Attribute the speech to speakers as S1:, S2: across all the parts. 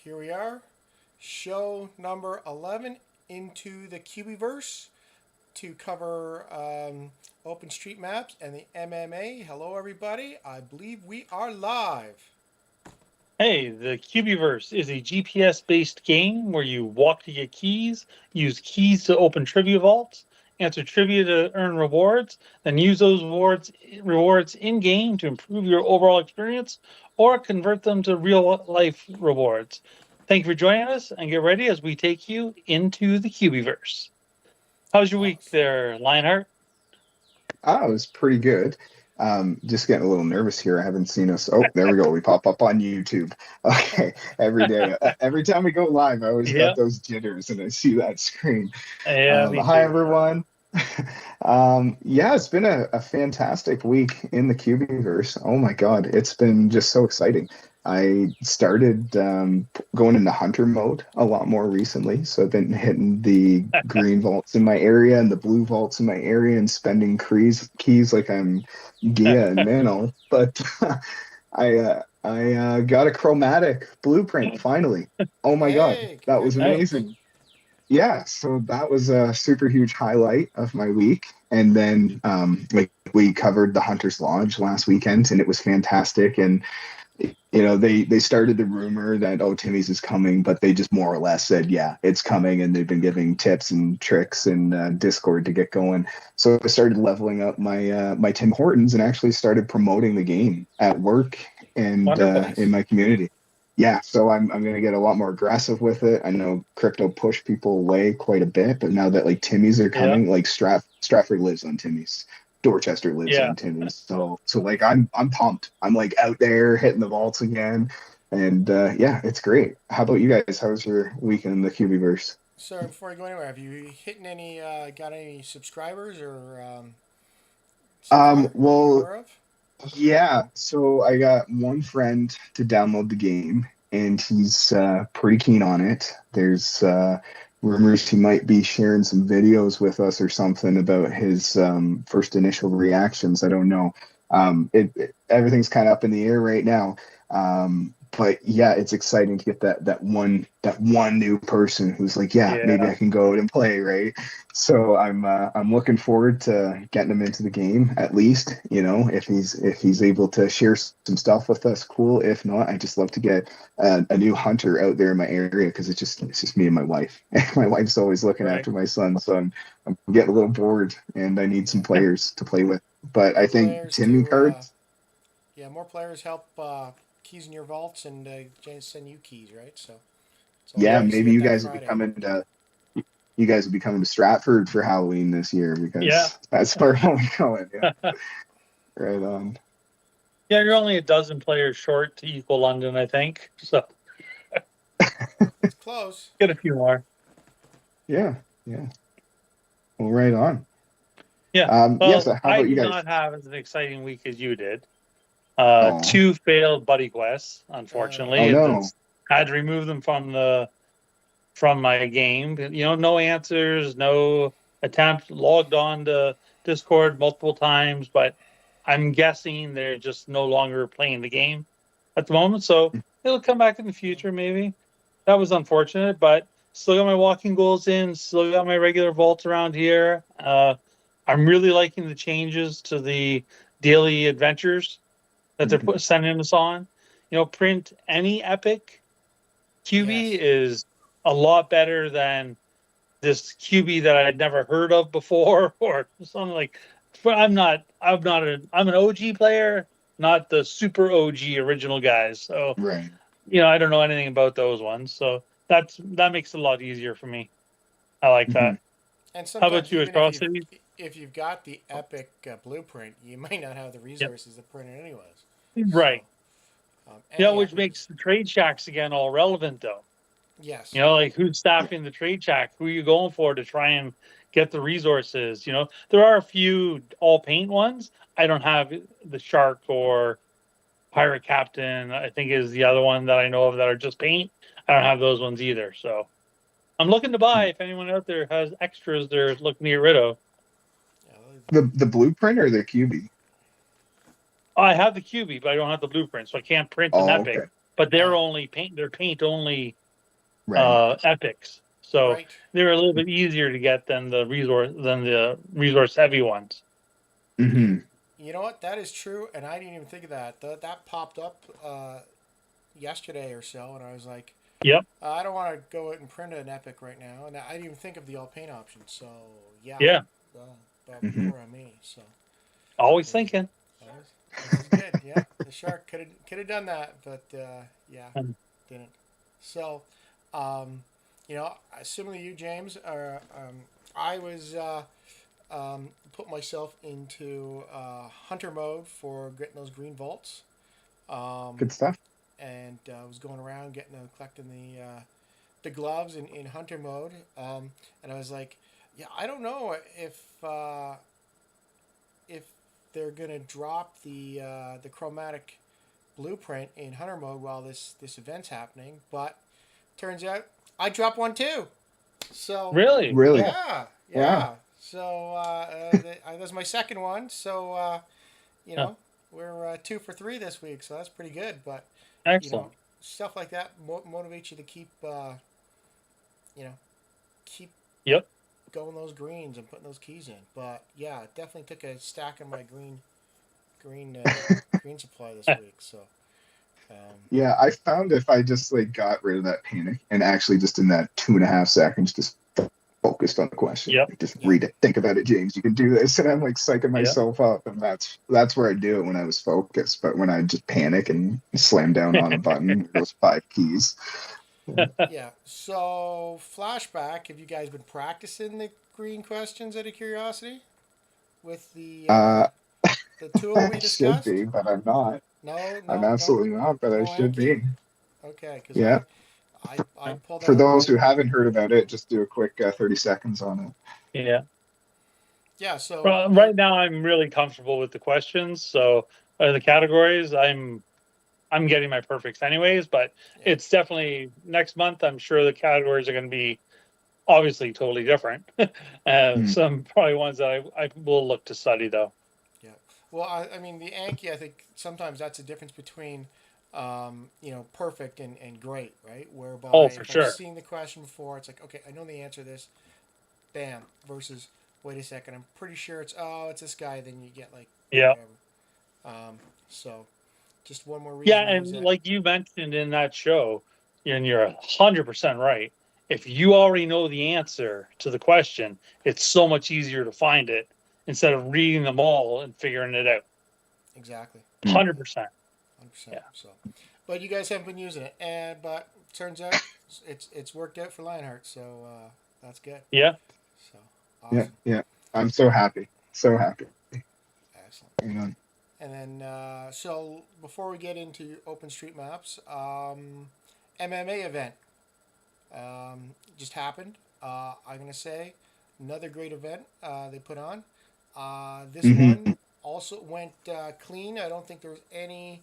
S1: Here we are, show number 11 into the Cubieverse to cover OpenStreetMaps and the MMA. Hello, everybody. I believe we are live.
S2: Hey, the Cubieverse is a GPS-based game where you walk to get keys, use keys to open trivia vaults, answer trivia to earn rewards, then use those rewards in-game to improve your overall experience or convert them to real-life rewards. Thank you for joining us, and get ready as we take you into the Cubieverse. How's your week
S1: Awesome.
S2: there, Lionheart?
S3: It was pretty good. Just getting a little nervous here. I haven't seen us. Oh, there we go. We pop up on YouTube. Okay, every day. Every time we go live, I always got
S2: Yeah,
S3: those jitters and I see that screen.
S2: yeah, me
S3: Hi,
S2: too.
S3: everyone. Yeah, it's been a fantastic week in the Cubieverse. Oh my God, it's been just so exciting. I started going into hunter mode a lot more recently, so I've been hitting the green vaults in my area and the blue vaults in my area and spending keys like I'm Gia and Minnow. But I got a chromatic blueprint finally. Oh my God,
S1: Hey,
S3: that was
S2: Nice.
S1: congratulations.
S3: amazing. Yeah, so that was a super huge highlight of my week. And then like we covered the Hunter's Lodge last weekend and it was fantastic. And they started the rumor that Timmy's is coming, but they just more or less said, yeah, it's coming, and they've been giving tips and tricks in Discord to get going. So I started leveling up my Tim Hortons and actually started promoting the game at work and
S2: Wonderful.
S3: in
S1: Nice.
S3: my community. Yeah, so I'm going to get a lot more aggressive with it. I know crypto pushed people away quite a bit, but now that like Timmy's are
S2: Yeah,
S3: coming, like Stratford lives on Timmy's. Dorchester lives
S2: yeah.
S3: on Timmy's. So like I'm pumped. I'm like out there hitting the vaults again. And yeah, it's great. How about you guys? How was your weekend in the Cubieverse?
S1: So before you go anywhere, have you got any subscribers or so far that you're
S3: Well,
S1: aware of?
S3: yeah, so I got one friend to download the game, and he's pretty keen on it. There's rumors he might be sharing some videos with us or something about his first initial reactions. I don't know. Everything's kind of up in the air right now. But yeah, it's exciting to get that one new person who's like, yeah, maybe
S2: Yeah.
S3: I can go out and play, right? So I'm looking forward to getting him into the game at least. If he's able to share some stuff with us, cool. If not, I just love to get a new hunter out there in my area because it's just me and my wife. My wife's always looking
S2: Right.
S3: after my son, so I'm getting a little bored and I need some
S1: Yeah.
S3: players to play with. But
S1: More
S3: I think
S1: players
S3: Timmy
S1: to
S3: cards,
S1: more players help keys in your vaults and send you keys, right? So it's always
S3: yeah,
S2: Yep.
S1: nice to
S3: maybe
S1: get
S3: you
S1: that
S3: guys will be
S1: Friday.
S3: coming to you guys will be coming to Stratford for Halloween this year
S2: Yeah.
S3: because that's where I'm going. Yeah, right on.
S2: Yeah, you're only a dozen players short to equal London, I think. So
S1: It's close.
S2: get a few more.
S3: Yeah, yeah. Well, right on.
S2: Yeah.
S3: Yes.
S2: Well,
S3: How
S2: I
S3: about you
S2: did
S3: guys?
S2: not have as an exciting week as you did.
S3: Oh,
S2: Two failed buddy quests,
S3: oh
S2: unfortunately.
S3: no.
S2: Had to remove them from my game. No answers, no attempt. Logged on to Discord multiple times, but I'm guessing they're just no longer playing the game at the moment. So it'll come back in the
S1: Yeah.
S2: future, maybe. That was unfortunate, but still got my walking goals in. Still got my regular vaults around here. I'm really liking the changes to the daily adventures that they're
S3: Mhm.
S2: sending us on. Print any epic QB
S1: Yes.
S2: is a lot better than this QB that I had never heard of before or something like. But I'm an OG player, not the super OG original guys. So
S3: Right.
S2: I don't know anything about those ones. So that makes it a lot easier for me. I like
S3: Mhm.
S2: that.
S1: And
S2: How about
S1: sometimes
S2: you,
S1: even if you've
S2: Atrocity?
S1: got the epic blueprint, you might not have the
S2: Yep.
S1: resources to print it anyways. So
S2: Right.
S1: any
S2: Which
S1: epic is
S2: makes the trade shacks again all relevant though.
S1: yes.
S2: Like who's staffing the trade shack? Who are you going for to try and get the resources? There are a few all paint ones. I don't have the shark or pirate captain, I think is the other one that I know of that are just paint. I don't have those ones either. So I'm looking to buy if anyone out there has extras they're looking to get rid of.
S1: Yeah,
S3: The blueprint or the QB?
S2: I have the QB, but I don't have the blueprint, so I can't print an
S3: Oh, okay.
S2: epic. but they're paint only
S3: Right.
S2: epics. So
S1: Right.
S2: they're a little bit easier to get than the resource heavy ones.
S3: Hmm.
S1: You know what? That is true, and I didn't even think of that. That popped up yesterday or so, and I was like,
S2: Yep.
S1: I don't want to go out and print an Epic right now, and I didn't even think of the all paint option. So yeah,
S2: Yeah.
S3: Hmm.
S1: poor on me. So
S2: Always
S1: yeah,
S2: thinking.
S1: this is good. Yeah, the shark could have done that, but yeah,
S2: Um,
S1: didn't. So, um, similar to you, James, I was put myself into hunter mode for getting those green vaults, um,
S3: Good stuff.
S1: and was going around collecting the gloves in hunter mode, and I was like, yeah, I don't know if they're gonna drop the chromatic blueprint in hunter mode while this event's happening, but turns out I dropped one too. So
S2: really?
S3: Really?
S2: Oh,
S1: yeah,
S3: Yeah.
S1: yeah. So that was my second one. So you
S2: huh.
S1: know we're 2 for 3 this week, so that's pretty good. But you know
S2: Excellent.
S1: stuff like that motivates you to you know keep
S2: Yep.
S1: going those greens and putting those keys in. But yeah, it definitely took a stack of my green green supply this week. So
S3: Yeah, I found if I just like got rid of that panic and actually just in that 2.5 seconds just focused on the question,
S2: Yep.
S3: like just
S1: yeah,
S3: read it, think about it, James. You can do this, and I'm like psyching
S2: Yep.
S3: myself up, and that's where I do it when I was focused. But when I just panic and slam down on a button, those 5 keys.
S1: yeah. So flashback. Have you guys been practicing the green questions out of curiosity with
S3: Uh,
S1: the tool we
S3: I should
S1: discussed?
S3: be, but I'm not.
S1: No,
S3: I'm
S1: no, no,
S3: absolutely not, but I
S1: no
S3: should
S1: Anki.
S3: be.
S1: Okay, because
S3: Yeah.
S1: I pulled
S3: For
S1: out
S3: those
S1: my
S3: who haven't heard about it, just do a quick 30 seconds on it.
S2: Yeah.
S1: yeah. So
S2: Well, right now I'm really comfortable with the questions. So the categories, I'm getting my perfects anyways, but
S1: yeah,
S2: it's definitely next month. I'm sure the categories are going to be obviously totally different.
S3: Mm.
S2: Some probably ones that I will look to study though.
S1: yeah. Well, I mean the Anki. I think sometimes that's the difference between perfect and great, right?
S2: Oh,
S1: Whereby
S2: for
S1: if I've
S2: sure.
S1: seen the question before, it's like, okay, I know the answer to this, bam, versus wait a second, I'm pretty sure it's this guy, then you get like
S2: Yeah.
S1: whatever. So just one more
S2: Yeah.
S1: reason to use
S2: And
S1: that.
S2: like you mentioned in that show, and you're 100% right. If you already know the answer to the question, it's so much easier to find it instead of reading them all and figuring it out.
S1: Exactly.
S3: Mm.
S2: 100%.
S1: 100%.
S2: Yeah.
S1: So, but you guys haven't been using it, and but turns out it's worked out for Lionheart, so that's good.
S2: Yeah.
S1: So
S3: Yeah,
S1: awesome,
S3: yeah. I'm so happy. So happy.
S1: excellent.
S3: You know,
S1: And then so before we get into OpenStreetMaps, MMA event just happened. I'm gonna say another great event they put on. This one
S3: hmm.
S1: also went clean. I don't think there was any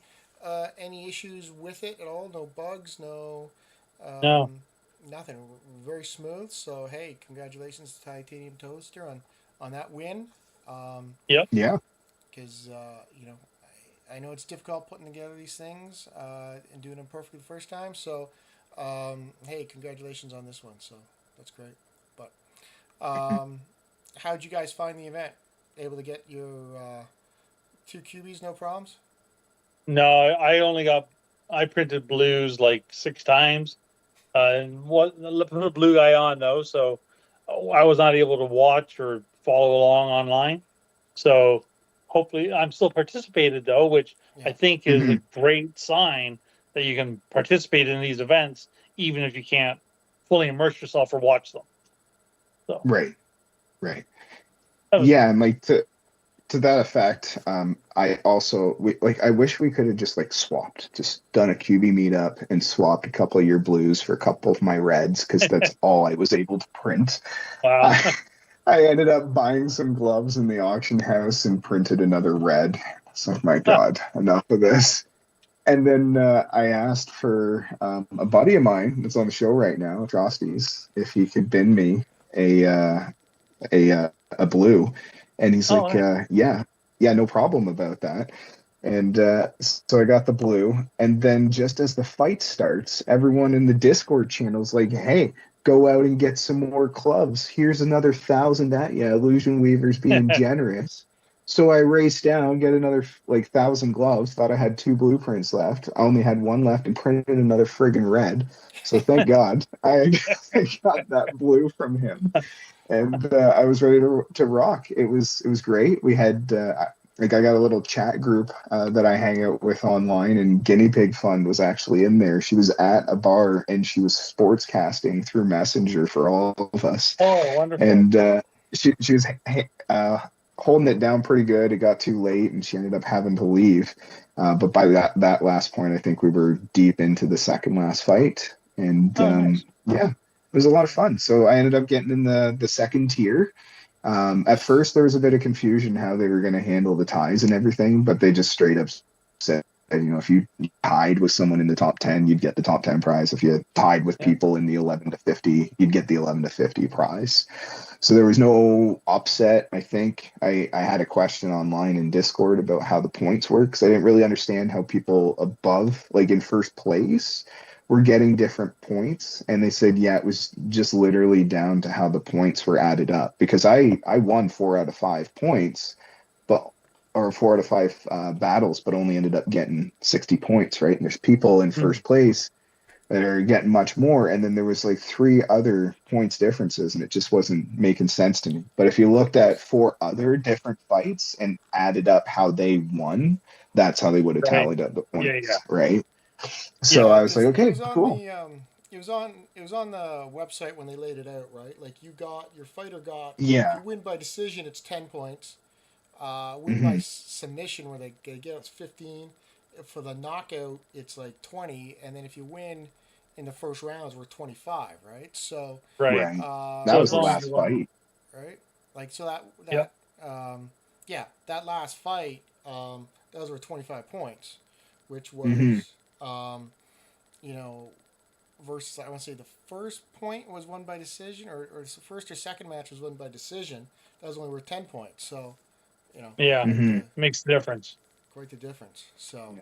S1: issues with it at all. No bugs. No
S2: No.
S1: nothing. Very smooth. So hey, congratulations to Titanium Toaster on that win. Um,
S2: Yep.
S3: Yeah.
S1: because I know it's difficult putting together these things and doing them perfectly the first time. So, hey, congratulations on this one. So that's great. But how'd you guys find the event? Able to get your 2 cubies, no problems?
S2: No, I printed blues like 6 times. And what put a blue guy on though, so I was not able to watch or follow along online. So hopefully I'm still participated though, which
S1: Yeah,
S2: I think is a
S3: Hmm.
S2: great sign that you can participate in these events even if you can't fully immerse yourself or watch them. So
S3: Right. Right.
S2: that was
S3: Yeah,
S2: good.
S3: and like to that effect, I also I wish we could have just like swapped, just done a QB meetup and swapped a couple of your blues for a couple of my reds because that's all I was able to print.
S2: Wow.
S3: I I ended up buying some gloves in the auction house and printed another red. So my God, enough of this. And then I asked for a buddy of mine that's on the show right now, Drosties, if he could bin me a uh, a blue, and he's
S2: Oh,
S3: like,
S2: nice.
S3: yeah, yeah, no problem about that. And so I got the blue. And then just as the fight starts, everyone in the Discord channel's like, hey, go out and get some more clubs. Here's another 1,000 at you. Illusion Weaver's being generous. So I raced down, get another like 1,000 gloves. Thought I had two blueprints left. I only had one left and printed another friggin' red. So thank God I got that blue from him, and I was ready to rock. It was great. We had like I got a little chat group that I hang out with online, and Guinea Pig Fund was actually in there. She was at a bar and she was sportscasting through Messenger for all of us,
S2: Oh, wonderful.
S3: and she was holding it down pretty good. It got too late, and she ended up having to leave. But by that last point, I think we were deep into the second last fight, and
S2: Oh, nice.
S3: yeah, it was a lot of fun. So I ended up getting in the second tier. At first, there was a bit of confusion how they were going to handle the ties and everything, but they just straight up said, if you tied with someone in the top 10, you'd get the top 10 prize. If you tied with
S2: Yeah.
S3: people in the 11 to 50, you'd get the 11 to 50 prize. So there was no upset. I think I had a question online in Discord about how the points work because I didn't really understand how people above, like in first place, were getting different points. And they said, yeah, it was just literally down to how the points were added up because I won 4 out of 5 points, but or 4 out of 5 battles, but only ended up getting 60 points, right? And there's people in
S2: Mm.
S3: first place that are getting much more. And then there was like 3 other points differences, and it just wasn't making sense to me. But if you looked at 4 other different fights and added up how they won, that's how they would have
S2: Right.
S3: tallied up the
S2: Yeah, yeah.
S3: points, right? So
S2: Yeah.
S1: Yeah,
S3: I was like,
S1: because it
S3: okay,
S1: was on
S3: cool.
S1: the it was on the website when they laid it out, right? Like your fighter got, if
S3: Yeah.
S1: you win by decision, it's 10 points. Win by
S3: Hmm.
S1: submission, where they get it's 15. For the knockout, it's like 20, and then if you win in the first round, it's worth 25, right? So,
S2: Right.
S3: Right. That
S2: So
S3: was
S2: as
S1: there
S3: the
S2: long
S1: was
S2: as you
S3: last
S2: won.
S3: fight.
S1: right, like so that
S2: Yep.
S1: yeah, that last fight, that was worth 25 points, which
S3: Hmm.
S1: was you know versus I want to say the first point was won by decision, or the first or second match was won by decision. That was only worth 10 points. So
S2: Yeah.
S3: Hmm.
S2: Makes the difference.
S1: quite the difference. So
S3: Yeah.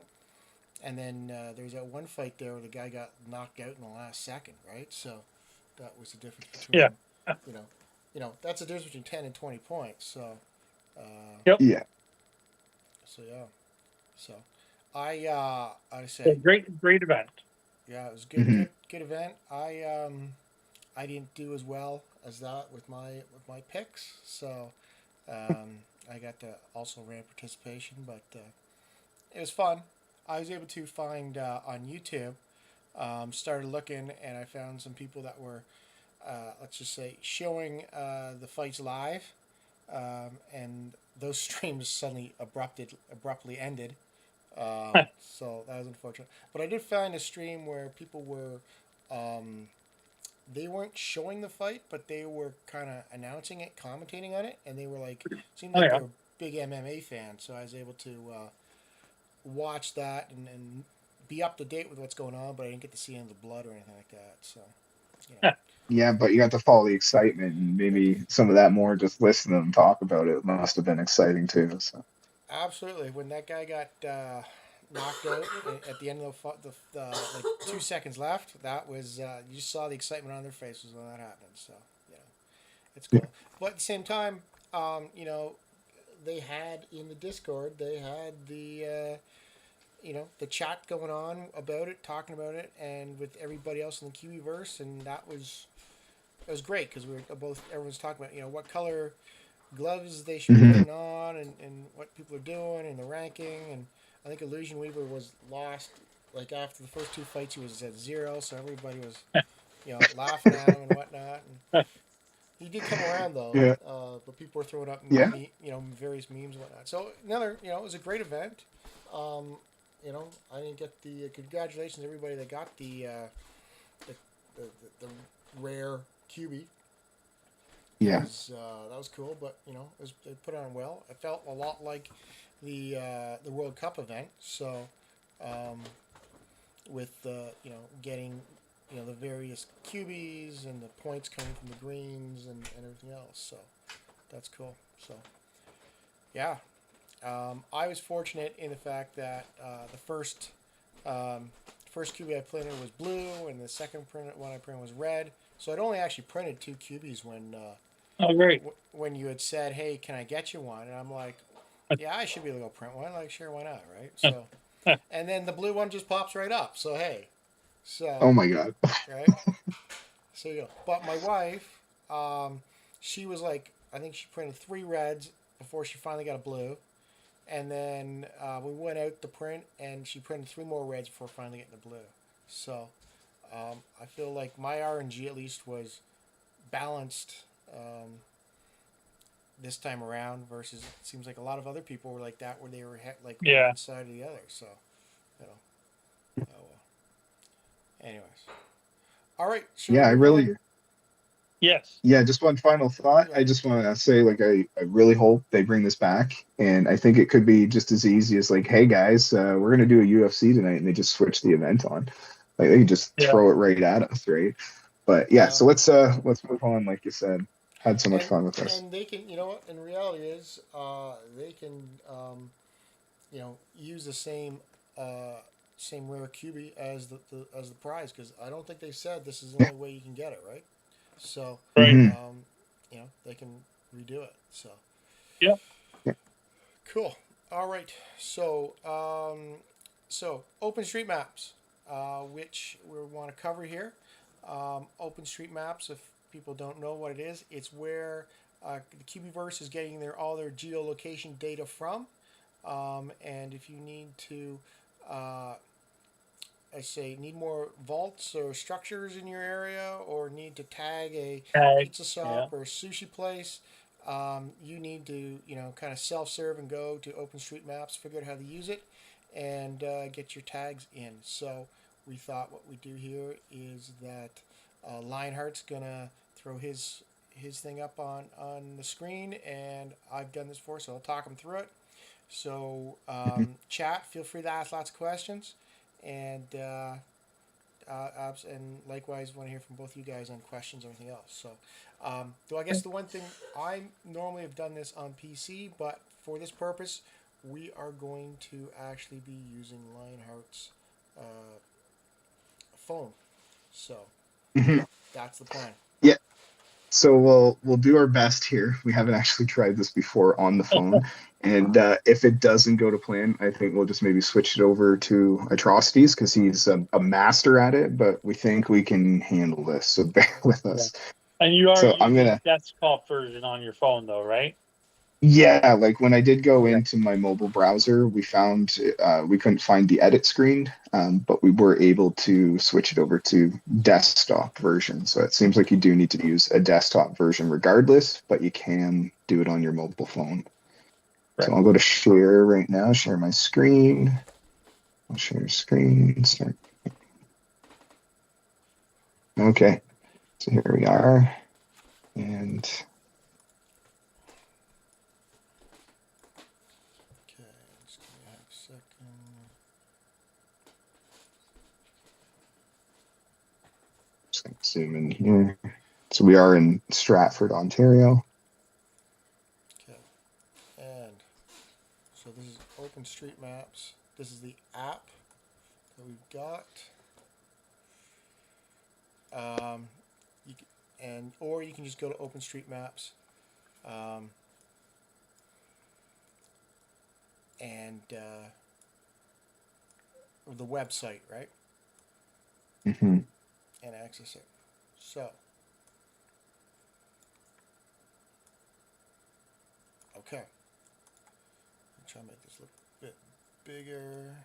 S1: and then there was that one fight there where the guy got knocked out in the last second, right? So that was the difference
S2: Yeah.
S1: between you know that's the difference between 10 and 20 points. So uh,
S2: Yep.
S3: Yeah.
S1: so yeah, so I
S2: So
S1: say
S2: great event.
S1: yeah, it was
S3: Hmm.
S1: good event. I didn't do as well as that with my picks, so I got to also ran participation, but it was fun. I was able to find on YouTube. Started looking, and I found some people that were, let's just say, showing the fights live, and those streams suddenly abruptly ended. So that was unfortunate. But I did find a stream where people were, um, they weren't showing the fight, but they were kind of announcing it, commentating on it, and they were like, seemed
S2: Oh
S1: like they
S2: yeah.
S1: were big MMA fans. So I was able to watch that and be up to date with what's going on, but I didn't get to see any of the blood or anything like that. So, you know,
S3: Yeah, but you got to follow the excitement and maybe some of that more. Just listen to them talk about it. Must have been exciting too. So.
S1: absolutely. When that guy got knocked out at the end of the like 2 seconds left, that was you just saw the excitement on their faces when that happened. So, yeah, it's
S3: Yeah.
S1: cool. But at the same time, they had in the Discord, they had the chat going on about it, talking about it, and with everybody else in the Cubieverse, and it was great because we were both everyone's talking about what color gloves they should be
S3: Hmm.
S1: putting on, and what people are doing and the ranking, and I think Illusion Weaver was lost like after the first 2 fights he was at 0, so everybody was laughing at him and whatnot, and he did come around though,
S3: Yeah.
S1: but people were throwing up
S3: Yeah.
S1: various memes and whatnot. So another it was a great event. Um, I didn't get the congratulations to everybody that got the, the rare QB.
S3: Yeah.
S1: Because that was cool, but they put on well. It felt a lot like the World Cup event. So um, with getting the various QBs and the points coming from the greens and everything else. So that's cool. So yeah, I was fortunate in the fact that the first Cubie I printed was blue, and the second one I printed was red. So I'd only actually printed 2 Cubies
S2: Oh, great.
S1: when you had said, "Hey, can I get you one?" And I'm like, "Yeah, I should be able to go print one." Like, sure, why not, right? So, and then the blue one just pops right up. So hey,
S3: Oh
S1: so
S3: my God.
S1: right, so you go. But my wife, she was like, I think she printed 3 reds before she finally got a blue, and then we went out to print, and she printed 3 more reds before finally getting the blue. So I feel like my RNG at least was balanced this time around. Versus it seems like a lot of other people were like that, where they were like
S2: Yeah.
S1: one side or the other. So you know, oh well. Anyways, all right. Should we
S3: Yeah, I
S1: move on?
S3: really,
S2: Yes.
S3: yeah, just one final thought.
S1: Go
S3: I
S1: ahead.
S3: just want to say, like, I really hope they bring this back. And I think it could be just as easy as, like, hey, guys, we're going to do a UFC tonight. And they just switch the event on. Like, they can just
S2: Yeah.
S3: throw it right at us, right? But yeah,
S1: Yeah.
S3: so let's move on. Like you said, had so much
S1: and
S3: fun with this.
S1: and they can, you know what, in reality is they can use the same rare QB as the prize, because I don't think they said this is the
S3: Yeah.
S1: only way you can get it, right? So
S2: Right.
S3: Hmm.
S1: they can redo it. So
S2: Yeah.
S3: Yeah.
S1: cool. All right. So OpenStreetMaps, which we want to cover here. OpenStreetMaps, if people don't know what it is, it's where the Cubieverse is getting all their geolocation data from. And if you need to, uh, I say, need more vaults or structures in your area, or need to tag a
S2: Tag.
S1: pizza
S2: Yeah.
S1: shop or a sushi place, you need to, kind of self-serve and go to OpenStreetMaps, figure out how to use it, and get your tags in. So we thought what we do here is that Lionheart's gonna throw his thing up on the screen, and I've done this before, so I'll talk him through it. So, chat, feel free to ask lots of questions, and and likewise, want to hear from both you guys on questions or anything else. So, though I guess the one thing, I normally have done this on PC, but for this purpose, we are going to actually be using Lionheart's uh, phone. So
S3: Hmm.
S1: that's the plan.
S3: Yeah. So we'll do our best here. We haven't actually tried this before on the phone, and if it doesn't go to plan, I think we'll just maybe switch it over to Atrocities because he's a master at it. But we think we can handle this, so bear with
S2: Yeah.
S3: us.
S2: And you are
S3: So I'm
S2: using
S3: gonna,
S2: desktop version on your phone, though, right?
S3: yeah, like when I did go
S2: Okay.
S3: into my mobile browser, we found we couldn't find the edit screen, but we were able to switch it over to desktop version. So it seems like you do need to use a desktop version regardless, but you can do it on your mobile phone. So
S2: Right.
S3: I'll go to share right now, share my screen. I'll share screen, start. Okay, so here we are. And
S1: Okay, just give me a second.
S3: just gonna zoom in here. So we are in Stratford, Ontario.
S1: Okay, and so this is OpenStreetMaps. This is the app that we've got. You can, or you can just go to OpenStreetMaps, um, and the website, right,
S3: Mhm.
S1: and access it. So, okay, I'm trying to make this look a bit bigger.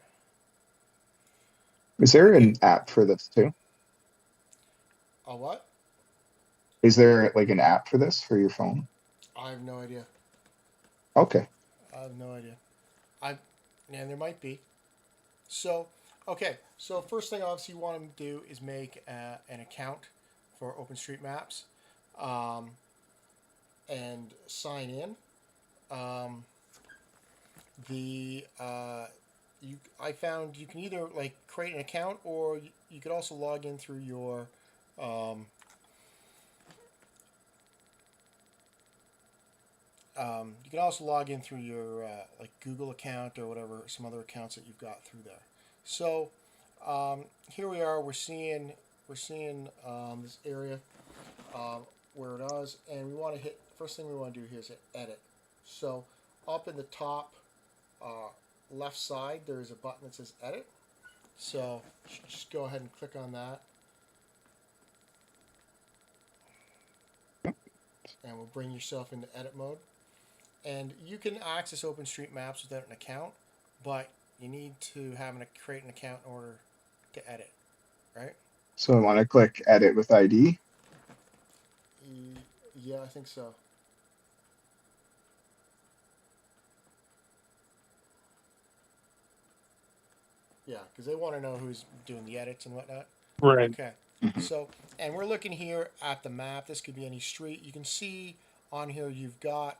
S3: Is there
S1: Okay,
S3: an app for this too?
S1: a what?
S3: Is there like an app for this for your phone?
S1: I have no idea.
S3: Okay.
S1: I have no idea. I, and there might be. So, okay. So first thing, obviously, you want to do is make an account for OpenStreetMaps, um, and sign in. Um, the I found you can either like create an account, or you could also log in through your um, You can also log in through your like Google account or whatever, some other accounts that you've got through there. So here we are. We're seeing this area where it is, and we want to hit. First thing we want to do here is hit edit. So up in the top left side, there is a button that says edit. So just go ahead and click on that, and we'll bring yourself into edit mode. And you can access OpenStreetMaps without an account, but you need to create an account in order to edit, right?
S3: So I want to click edit with ID.
S1: Yeah, I think so. Yeah, because they want to know who's doing the edits and whatnot.
S2: Right.
S1: Okay.
S3: Mhm.
S1: So, and we're looking here at the map. This could be any street. You can see on here you've got,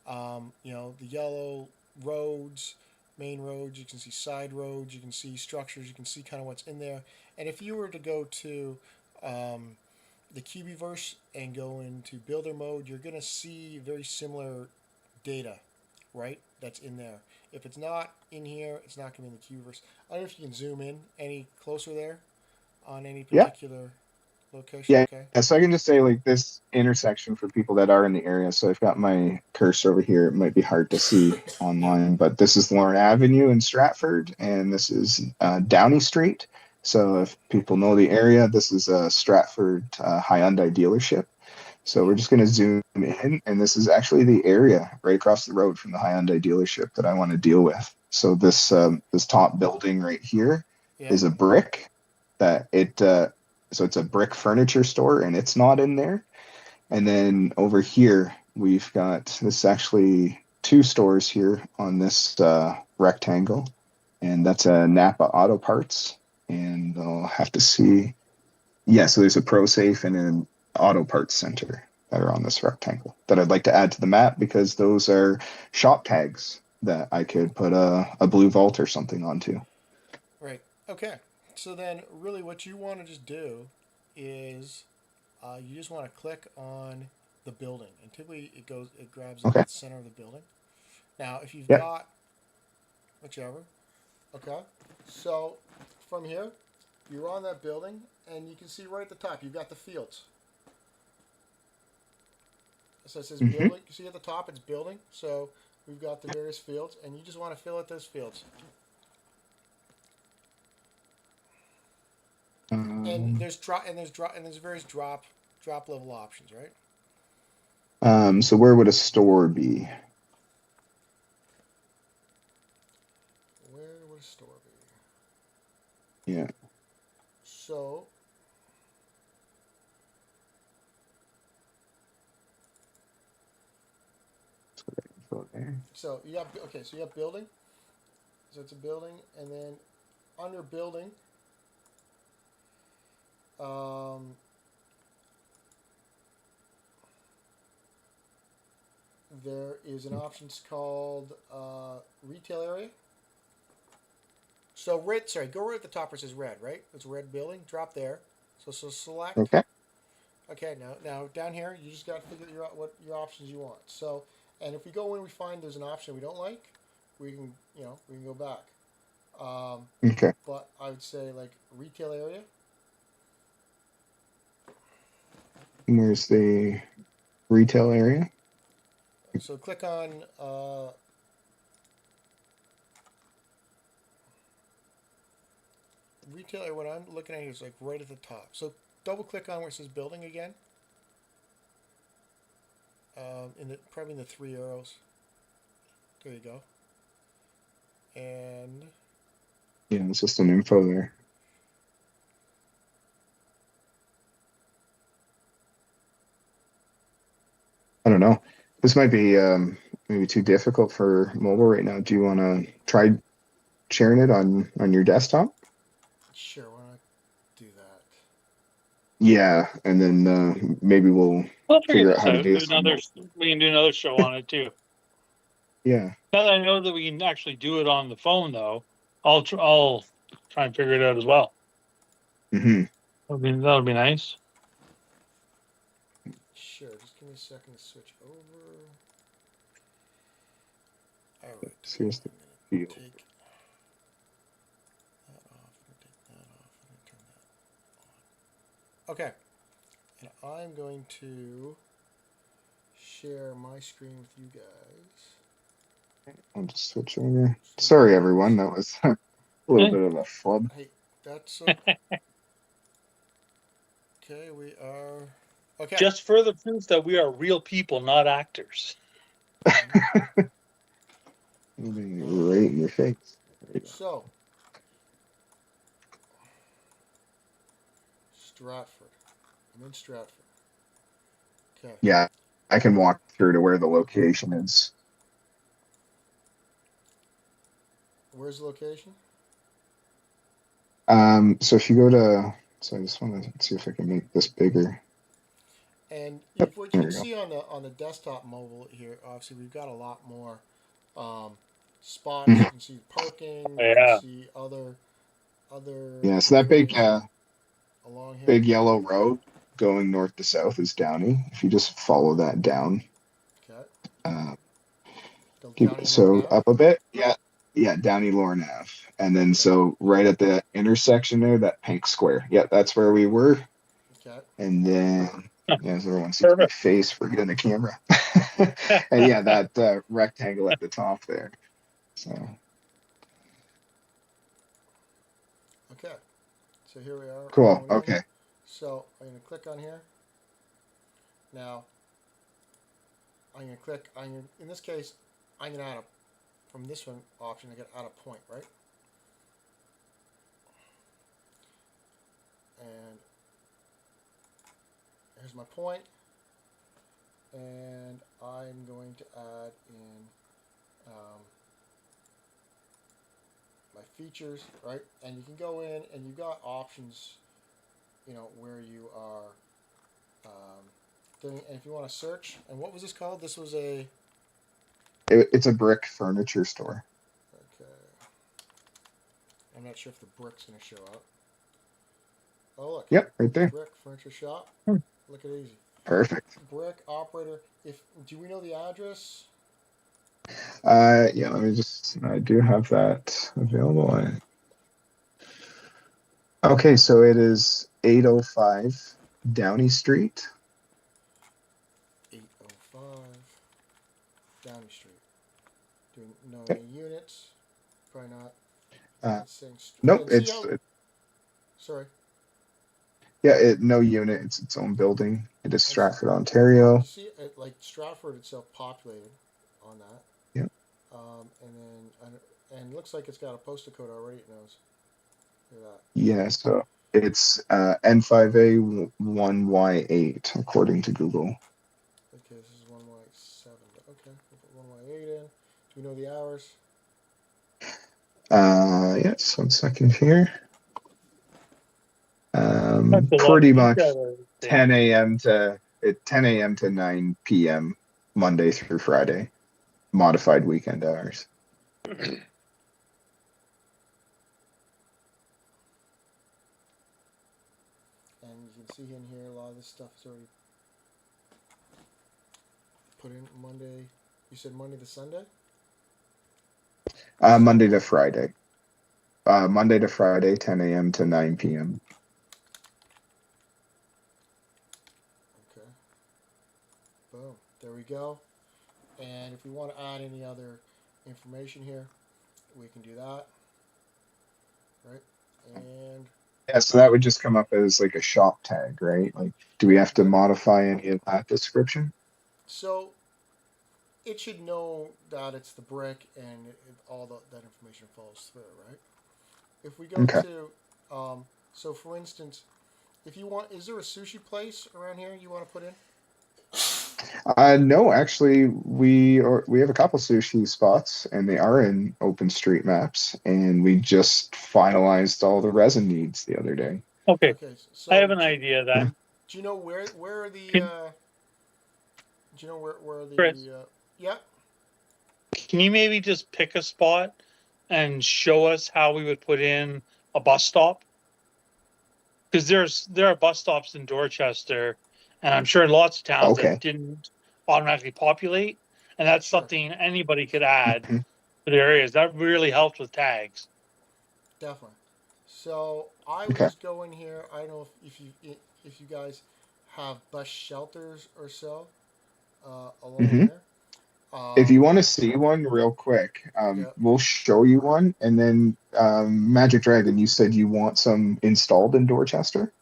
S1: the yellow roads, main roads. You can see side roads. You can see structures. You can see kind of what's in there. And if you were to go to the Cubieverse and go into builder mode, you're going to see very similar data, right? That's in there. If it's not in here, it's not going to be in the Cubieverse. I don't know if you can zoom in any closer there on any
S3: Yeah.
S1: particular location.
S3: Yeah.
S1: Okay.
S3: So I can just say like this intersection for people that are in the area. So I've got my cursor over here. It might be hard to see online, but this is Lorne Avenue in Stratford, and this is Downey Street. So if people know the area, this is a Stratford Hyundai dealership. So we're just going to zoom in, and this is actually the area right across the road from the Hyundai dealership that I want to deal with. So this top building right here is
S1: Yeah.
S3: a brick that so it's a brick furniture store, and it's not in there. And then over here we've got this actually two stores here on this rectangle, and that's a Napa Auto Parts, and I'll have to see. Yeah, so there's a Pro Safe and an Auto Parts Center that are on this rectangle that I'd like to add to the map because those are shop tags that I could put a blue vault or something onto.
S1: Right. Okay. So then, really, what you want to just do is you just want to click on the building, and typically it grabs
S3: Okay.
S1: the center of the building. Now, if you've
S3: Yeah.
S1: got whichever, okay. So from here, you're on that building, and you can see right at the top, you've got the fields. So it says
S3: Mhm.
S1: building. You see at the top, it's building. So we've got the various fields, and you just want to fill out those fields. And
S3: Um,
S1: there's various drop level options, right?
S3: so where would a store be?
S1: Where would a store be?
S3: Yeah.
S1: So
S3: There.
S1: so you have okay. So you have building. So it's a building, and then under building, um, there is an option called retail area. So red, sorry, go right at the top where it says red, right? It's a red building. Drop there. So select.
S3: Okay.
S1: Okay, now down here, you just got to figure what your options you want. So, and if we go in, we find there's an option we don't like, we can go back.
S3: Okay.
S1: But I would say like retail area.
S3: Where's the retail area?
S1: So click on retail area. What I'm looking at here is like right at the top. So double click on where it says building again. Probably in the three arrows. There you go. And
S3: Yeah, it's just an info there. I don't know. This might be maybe too difficult for mobile right now. Do you want to try sharing it on your desktop?
S1: sure, why not do that?
S3: Yeah, and then maybe we'll
S2: We'll figure
S3: figure out
S2: this
S3: how to
S2: out.
S3: do this on mobile.
S2: We can do another show on it too.
S3: Yeah.
S2: Now that I know that we can actually do it on the phone, though, I'll try and figure it out as well.
S3: Hmm.
S2: That'll be nice.
S1: Sure, just give me a second to switch over. All right.
S3: Here's the
S1: I'm
S3: field.
S1: gonna take that off and take that off and turn that on. Okay. And I'm going to share my screen with you guys.
S3: I'll just switch over.
S1: So
S3: Sorry,
S1: you
S3: everyone.
S1: guys,
S3: That was a little bit of a flub.
S1: hey, that's okay. We are okay.
S2: Just further proof that we are real people, not actors.
S3: Moving right in your face. There you go.
S1: So, Stratford. I'm in Stratford. Okay.
S3: Yeah, I can walk through to where the location is.
S1: Where's the location?
S3: So if you go to, so I just want to see if I can make this bigger.
S1: And
S3: Yep,
S1: if what you
S3: there
S1: can
S3: we go.
S1: see on the desktop mobile here, obviously we've got a lot more spots. You
S3: Mhm.
S1: can see parking. You can
S2: Yeah.
S1: see other
S3: Yeah, so that
S1: information along here.
S3: big yellow road going north to south is Downey. If you just follow that down,
S1: Okay.
S3: uh,
S1: Downey and Lorne
S3: so
S1: Ave.
S3: up a bit, yeah, Downey Lorne Ave, and then
S1: Okay.
S3: so right at the intersection there, that pink square. Yeah, that's where we were.
S1: Okay.
S3: And then, yeah, so everyone sees my
S2: Perfect.
S3: face for getting the camera. And yeah, that rectangle at the top there. So
S1: Okay. So here we are. We're
S3: cool.
S1: going in.
S3: Okay.
S1: So I'm going to click on here. Now I'm going to click. In this case, I'm going to add a from this one option. I got add a point, right? And here's my point, and I'm going to add in my features, right? And you can go in and you've got options, where you are doing. And if you want to search, and what was this called? This was a
S3: It's a brick furniture store.
S1: okay. I'm not sure if the brick's going to show up. Oh look,
S3: Yep, right there.
S1: brick furniture shop. Look at easy.
S3: Perfect.
S1: Brick operator. If do we know the address?
S3: Yeah, let me just, I do have that available. Okay, so it is 805 Downey Street.
S1: 805 Downey Street. Do you know
S3: Yep.
S1: any units? Probably not.
S3: Nope,
S1: And see how. Sorry.
S3: yeah, no unit. It's its own building. It is
S1: And
S3: Stratford,
S1: you
S3: Ontario.
S1: see, like Stratford itself populated on that.
S3: Yep.
S1: And it looks like it's got a postal code already. It knows. Look at that.
S3: Yeah, so it's N5A1Y8 according to Google.
S1: Okay, this is 1Y7. Okay, we'll put 1Y8 in. Do we know the hours?
S3: Yes, 1 second here.
S2: That's a lot
S3: Pretty
S2: of
S3: much
S2: detail.
S3: 10 a.m. to 9 p.m. Monday through Friday, modified weekend hours.
S1: And you can see in here a lot of this stuff is already put in Monday. You said Monday to Sunday?
S3: Monday to Friday. Monday to Friday, 10 a.m. to 9 p.m.
S1: Okay. Boom. There we go. And if we want to add any other information here, we can do that. Right? And
S3: Yeah, so that would just come up as like a shop tag, right? Like, do we have to
S1: yep.
S3: modify any of that description?
S1: So it should know that it's the brick and all that information falls through, right? If we go
S3: Okay.
S1: to, so for instance, if you want, is there a sushi place around here you want to put in?
S3: No, actually, we have a couple sushi spots, and they are in OpenStreetMaps, and we just finalized all the resin needs the other day.
S2: Okay,
S1: Okay,
S2: I
S1: so
S2: have an idea
S3: Yeah.
S2: then.
S1: do you know where are the
S2: Can,
S1: do you know where
S2: Chris,
S1: the yeah?
S2: can you maybe just pick a spot and show us how we would put in a bus stop? Because there are bus stops in Dorchester, and I'm sure in lots of towns that
S3: Okay.
S2: didn't automatically populate. and that's
S1: Sure.
S2: something anybody could add
S3: Mhm.
S2: to their areas. That really helps with tags.
S1: Definitely. So I would
S3: Okay.
S1: just go in here. I don't know if you guys have bus shelters or so along
S3: hmm
S1: here.
S3: If you
S1: Um,
S3: want to see one real quick,
S1: yeah.
S3: we'll show you one. And then, Magic Dragon, you said you want some installed in Dorchester?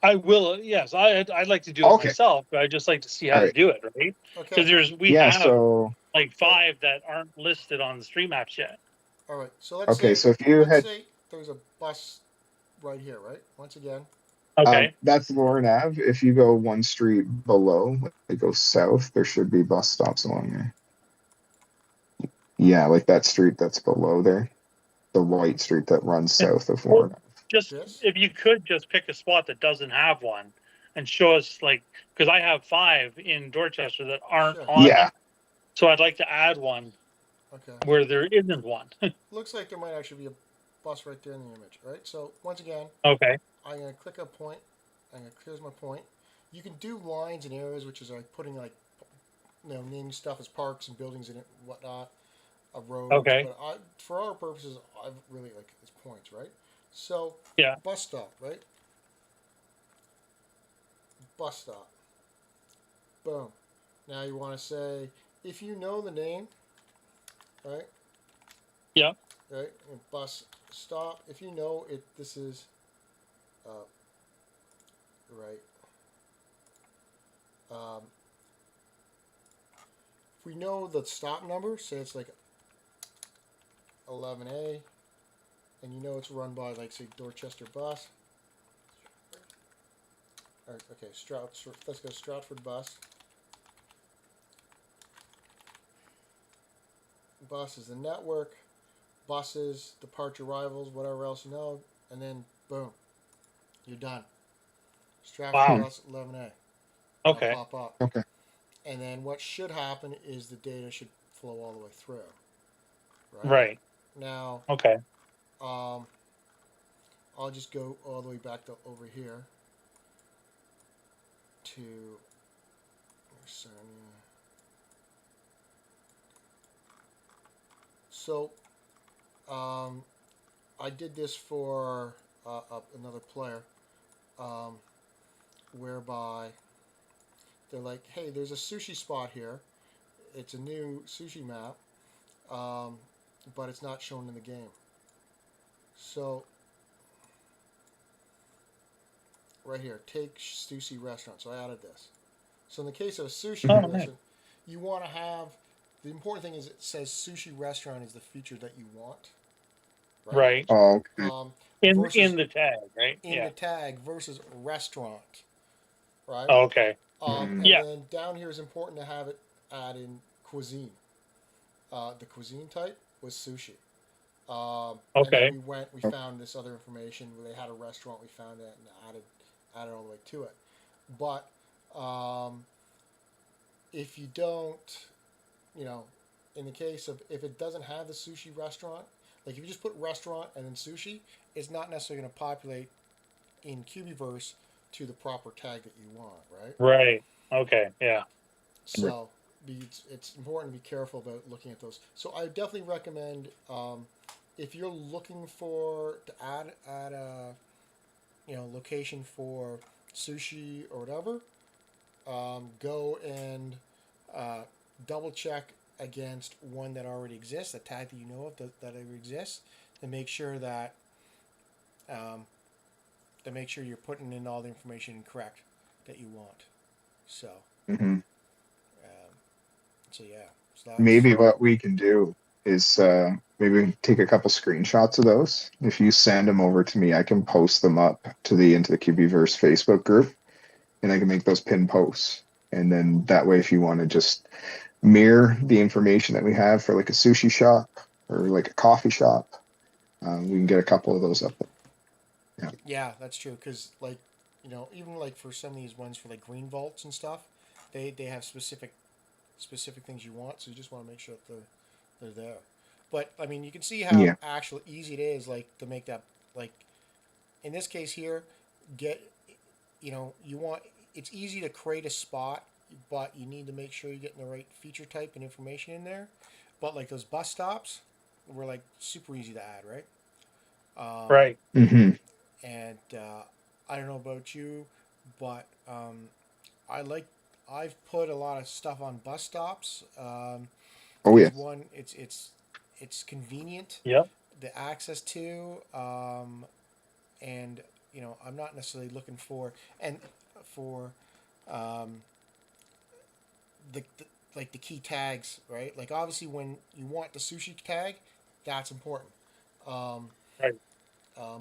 S2: I will, yes. I'd like to do it
S3: Okay.
S2: myself, but I just like to see how
S3: All
S2: to
S3: right.
S2: do it, right?
S1: Okay.
S2: Because we
S3: Yeah.
S2: have
S3: So,
S2: like
S1: Right.
S2: 5 that aren't listed on the street maps yet.
S1: All right. So
S3: okay. So if you
S1: let's
S3: had,
S1: say there's a bus right here. Right. Once again.
S2: Okay.
S3: that's Lauren Ave. If you go one street below, like go south, there should be bus stops along there. Yeah, like that street that's below there, the white street that runs
S2: And
S3: south of
S2: well,
S3: Lauren Ave.
S2: just
S1: This.
S2: if you could just pick a spot that doesn't have one and show us, like, because I have 5 in Dorchester that aren't
S1: Sure.
S2: on
S3: Yeah.
S2: that. So I'd like to add one
S1: Okay.
S2: where there isn't one.
S1: Looks like there might actually be a bus right there in the image. Right. So once again,
S2: Okay.
S1: I'm gonna click a point. Here's my point. You can do lines and areas, which is like putting like naming stuff as parks and buildings and whatnot, roads.
S2: Okay.
S1: But for our purposes, I really like as points, right? So
S2: Yeah.
S1: bus stop, right? Bus stop. Boom. Now you want to say if you know the name, right?
S2: Yeah.
S1: Right. And bus stop. If you know it, this is uh, right. Um, if we know the stop number, say it's like 11A, and you know it's run by like say Dorchester Bus. Or, okay, let's go Stratford Bus. Bus is the network, buses, departure arrivals, whatever else you know, and then boom, you're done. Stratford
S2: Wow.
S3: Hmm.
S1: Bus 11A. That'll
S2: Okay.
S1: pop up.
S3: Okay.
S1: And then what should happen is the data should flow all the way through. Right?
S2: Right.
S1: Now,
S2: Okay.
S1: I'll just go all the way back to over here to so I did this for another player, whereby they're like, hey, there's a sushi spot here. It's a new sushi map, but it's not shown in the game. So right here, take sushi restaurant. So I added this. So in the case of a sushi
S2: Oh, nice.
S1: restaurant, you want to have the important thing is it says sushi restaurant is the feature that you want, right?
S2: Right.
S3: Oh, okay.
S1: Versus
S2: In the tag, right?
S1: in
S2: Yeah.
S1: the tag versus restaurant, right?
S2: Okay.
S3: Mm.
S1: And
S2: Yeah.
S1: then down here is important to have it add in cuisine. The cuisine type was sushi. And then
S2: Okay.
S1: we found this other information where they had a restaurant. We found it and added all the way to it. But if you don't, you know, in the case of if it doesn't have the sushi restaurant, like if you just put restaurant and then sushi, it's not necessarily going to populate in Cubieverse to the proper tag that you want, right?
S2: Right. Okay. Yeah.
S1: So it's important to be careful about looking at those. So I definitely recommend if you're looking for to add a location for sushi or whatever, go and double check against one that already exists, a tag that you know of that already exists, and make sure that you're putting in all the information correct that you want. So
S3: hmm
S1: um, so yeah, so that's
S3: Maybe what we can do is maybe we can take a couple screenshots of those. If you send them over to me, I can post them up to the into the Cubieverse Facebook group, and I can make those pin posts. And then that way, if you want to just mirror the information that we have for like a sushi shop or like a coffee shop, we can get a couple of those up there. Yeah.
S1: yeah, that's true. Because like even like for some of these ones for like green vaults and stuff, they have specific things you want. So you just want to make sure that they're there. But I mean, you can see how
S3: Yeah.
S1: actually easy it is, like to make that like in this case here, get you want it's easy to create a spot but you need to make sure you're getting the right feature type and information in there. But like those bus stops were like super easy to add, right?
S2: Right.
S3: Mm-hmm.
S1: And I don't know about you, but I like I've put a lot of stuff on bus stops
S3: Oh
S1: because
S3: yes.
S1: one, it's convenient,
S2: Yep.
S1: the access to, and you know I'm not necessarily looking for um, the like the key tags, right? Like obviously when you want the sushi tag, that's important. Um,
S2: Right.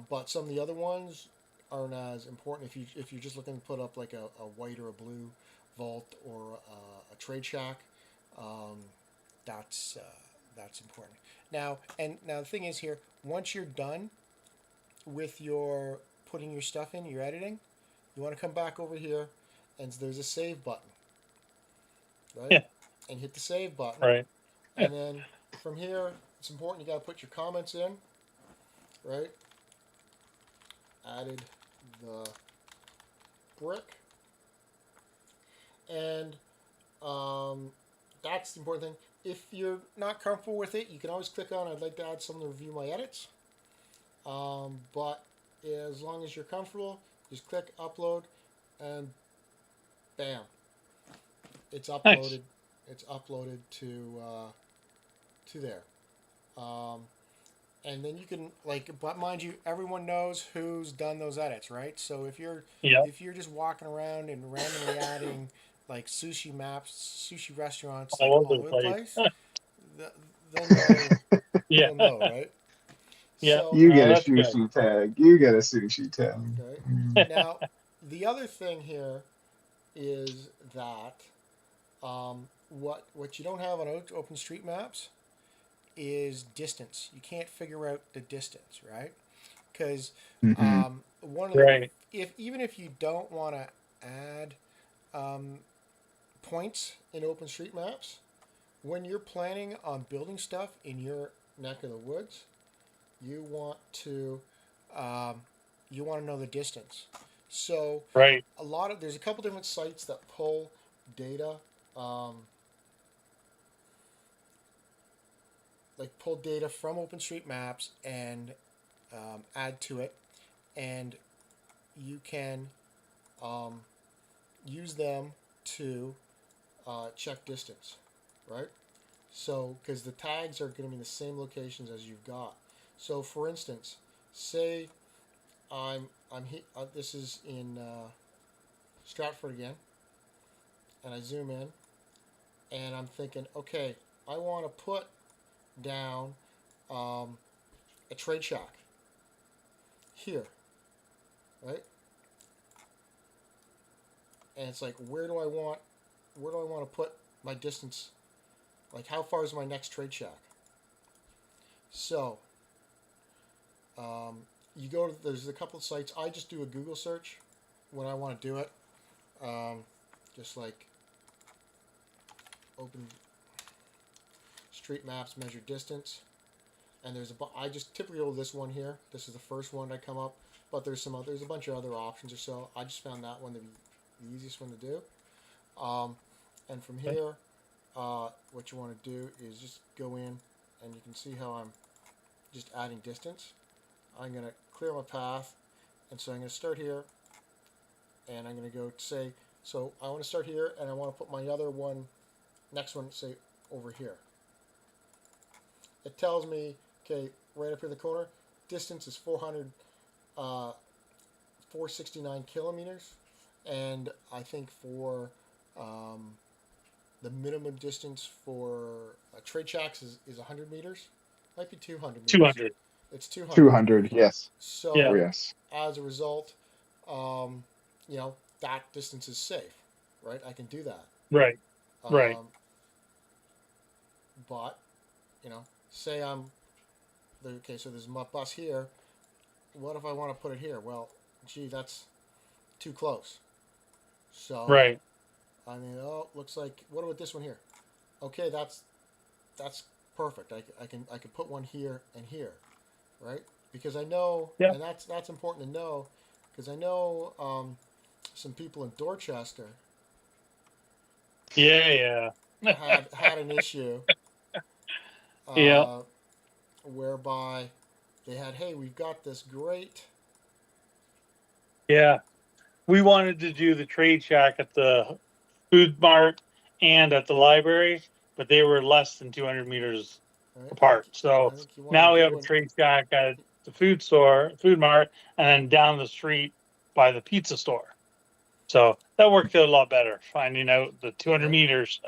S1: but some of the other ones aren't as important if you're just looking to put up like a white or a blue vault or a trade shack. Um, that's important. Now the thing is here, once you're done with your putting your stuff in, your editing, you want to come back over here, and there's a save button, right?
S2: Yeah.
S1: And hit the save button,
S2: Right. Yeah.
S1: and then from here, it's important you got to put your comments in, right? Added the brick, and that's the important thing. If you're not comfortable with it, you can always click on I'd like to add someone to review my edits. But as long as you're comfortable, just click upload, and bam, it's
S2: Nice.
S1: uploaded. It's uploaded to there. Um, and then you can like, but mind you, everyone knows who's done those edits, right? So
S2: Yep.
S1: if you're just walking around and randomly adding like sushi maps, sushi restaurants, like
S2: All over
S1: all
S2: the
S1: over the
S2: place.
S1: place, th- they'll know.
S2: Yeah.
S1: They'll know, right?
S2: Yeah.
S1: So,
S3: You get a
S2: That's good.
S3: sushi tag. You get a sushi tag.
S1: okay. Now, the other thing here is that what you don't have on OpenStreetMaps is distance. You can't figure out the distance, right? Because
S3: Mm-hmm.
S1: one of the
S2: Right.
S1: if even if you don't want to add um, points in OpenStreetMaps, when you're planning on building stuff in your neck of the woods, you want to um, you want to know the distance. So
S2: Right.
S1: there's a couple different sites that pull data, um, like pull data from OpenStreetMaps and add to it, and you can um, use them to check distance, right? So, because the tags are going to be in the same locations as you've got. So, for instance, say this is in Stratford again, and I zoom in, and I'm thinking, okay, I want to put down um, a trade shack here, right? And it's like, where do I want to put my distance? Like, how far is my next trade shack? So, you go to, there's a couple of sites. I just do a Google search when I want to do it. Just like open street maps, measure distance. And I just typically go this one here. This is the first one that come up. But there's a bunch of other options or so. I just found that one to be the easiest one to do. And from
S2: Okay.
S1: here, what you want to do is just go in, and you can see how I'm just adding distance. I'm going to clear my path, and so I'm going to start here, and I'm going to go say, so I want to start here, and I want to put my other one, next one, say over here. It tells me, okay, right up here in the corner, distance is 469 kilometers, and I think for the minimum distance for trade shacks is 100 meters. Might be 200 meters.
S2: 200.
S1: It's 200.
S3: 200. Yes.
S2: Yeah.
S3: Oh
S1: So
S3: yes.
S1: as a result, um, that distance is safe, right? I can do that.
S2: Right. Right.
S1: Um, but say okay. So there's a bus here. What if I want to put it here? Well, gee, that's too close. So
S2: Right.
S1: I mean, looks like what about this one here? Okay, that's perfect. I can put one here and here, right? Because I know,
S2: Yeah.
S1: and that's important to know, because I know some people in Dorchester
S2: Yeah, yeah.
S1: had an issue
S2: Yeah,
S1: uh, whereby they had, hey, we've got this great.
S2: yeah. We wanted to do the trade shack at the food mart and at the library, but they were less than 200 meters
S1: Right?
S2: apart. So
S1: I think you wanted
S2: now
S1: to
S2: we
S1: do
S2: have a
S1: one.
S2: trade shack at the food mart, and then down the street by the pizza store. So that worked out a lot better, finding out the 200
S1: Right?
S2: meters.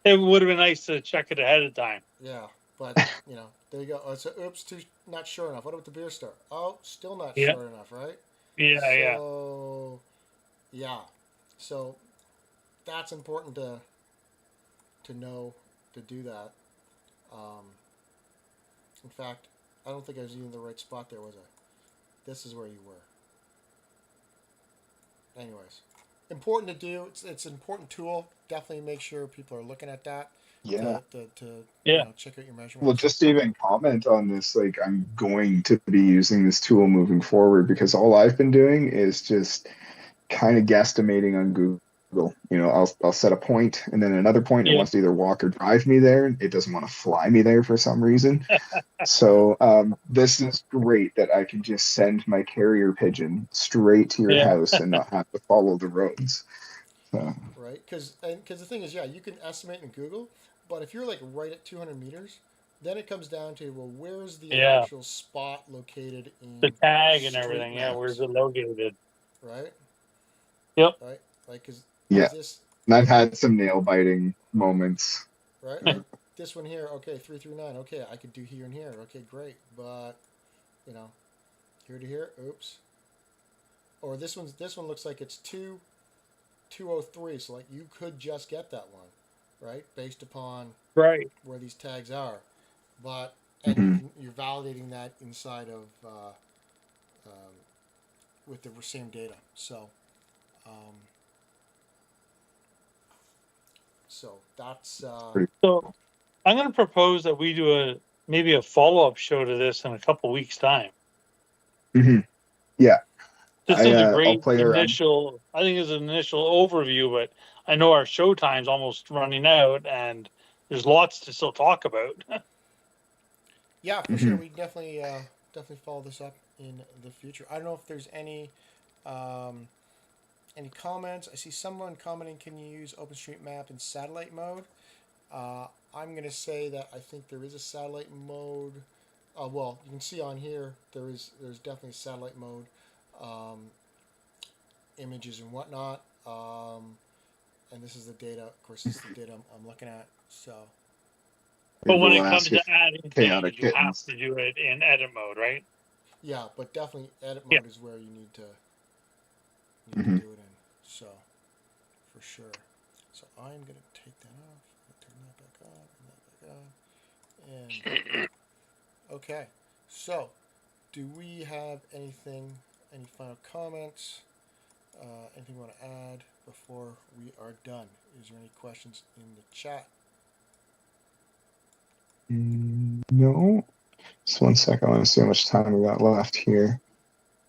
S2: It would have been nice to check it ahead of time.
S1: Yeah, but there you go. Oh, so oops, not sure enough. What about the beer store? Oh, still not
S2: Yeah,
S1: sure enough, right?
S2: yeah, yeah.
S1: So yeah, so that's important to know to do that. Um, in fact, I don't think I was even in the right spot there, was I? This is where you were. Anyways, important to do. It's an important tool. Definitely make sure people are looking at that
S3: Yeah.
S1: to
S2: Yeah.
S1: check out your
S3: Well,
S1: measurements.
S3: just to even comment on this, like I'm going to be using this tool moving forward because all I've been doing is just kind of guesstimating on Google. I'll set a point and then another point. It
S2: Yeah.
S3: wants to either walk or drive me there. It doesn't want to fly me there for some reason.
S1: Right,
S3: So this is great that I can just send my carrier pigeon straight to your
S2: Yeah.
S3: house and not have to follow the roads. So,
S1: right. Because the thing is, yeah, you can estimate in Google, but if you're like right at 200 meters, then it comes down to, well, where's the
S2: Yeah.
S1: actual spot located
S2: The
S1: in
S2: tag and
S1: street
S2: everything. Yeah.
S1: maps,
S2: Where's it located?
S1: right?
S2: Yep.
S1: Right, like because
S3: yeah,
S1: this
S3: and I've had some nail biting moments.
S1: right like this one here. Okay, 339. Okay, I could do here and here. Okay, great, but you know here to here. Oops. Or this one looks like it's 203. So like you could just get that one, right? Based upon
S2: Right.
S1: where these tags are, but and
S3: Hmm.
S1: you're validating that inside of um, with the same data. Um, so that's
S2: So I'm going to propose that we do maybe a follow up show to this in a couple weeks' time.
S3: Hmm. Yeah,
S2: This is a
S3: I'll
S2: great
S3: play around.
S2: initial. I think it's an initial overview, but I know our show time's almost running out, and there's lots to still talk about.
S1: yeah, for sure.
S3: Hmm.
S1: We definitely follow this up in the future. I don't know if there's um, any comments. I see someone commenting, can you use OpenStreetMap in satellite mode? Uh, I'm going to say that I think there is a satellite mode. Well, you can see on here there's definitely a satellite mode, um, images and whatnot. And this is the data. Of course, this is the data I'm looking at. So
S2: But
S3: Maybe
S2: when
S3: we'll
S2: it comes
S3: ask
S2: to
S3: if
S2: adding things,
S3: chaotic
S2: you have
S3: kittens.
S2: to do it in edit mode, right?
S1: yeah, but definitely edit
S2: Yeah.
S1: mode is where you need to
S3: Hmm.
S1: do it in. So for sure. So I'm gonna take that off, turn that back on, and that back on, and okay. So do we have anything? Any final comments? Anything you want to add before we are done? Is there any questions in the chat?
S3: No, just one sec. I want to see how much time we got left here.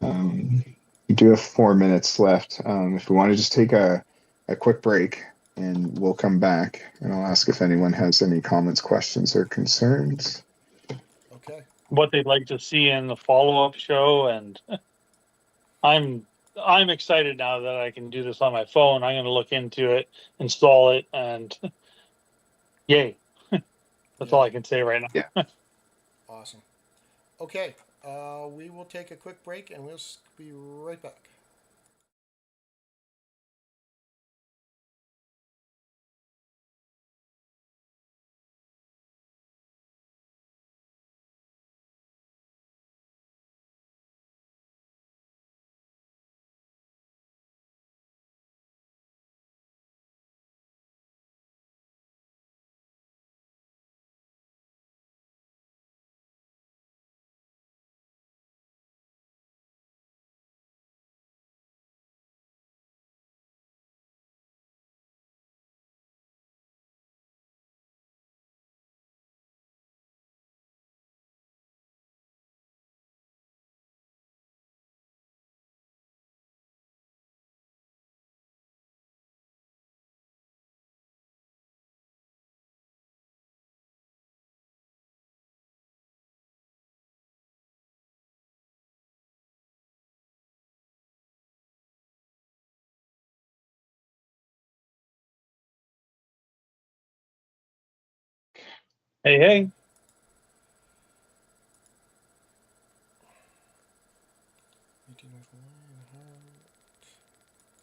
S3: Um, we do have 4 minutes left. If we want to just take a quick break and we'll come back and I'll ask if anyone has any comments, questions, or concerns.
S1: Okay.
S2: What they'd like to see in the follow up show, and I'm I'm excited now that I can do this on my phone. I'm going to look into it, install it, and yay! That's all I
S1: Yay.
S2: can say right
S3: Yeah.
S2: now.
S1: Awesome. Okay. We will take a quick break and we'll be right back.
S2: Hey, hey.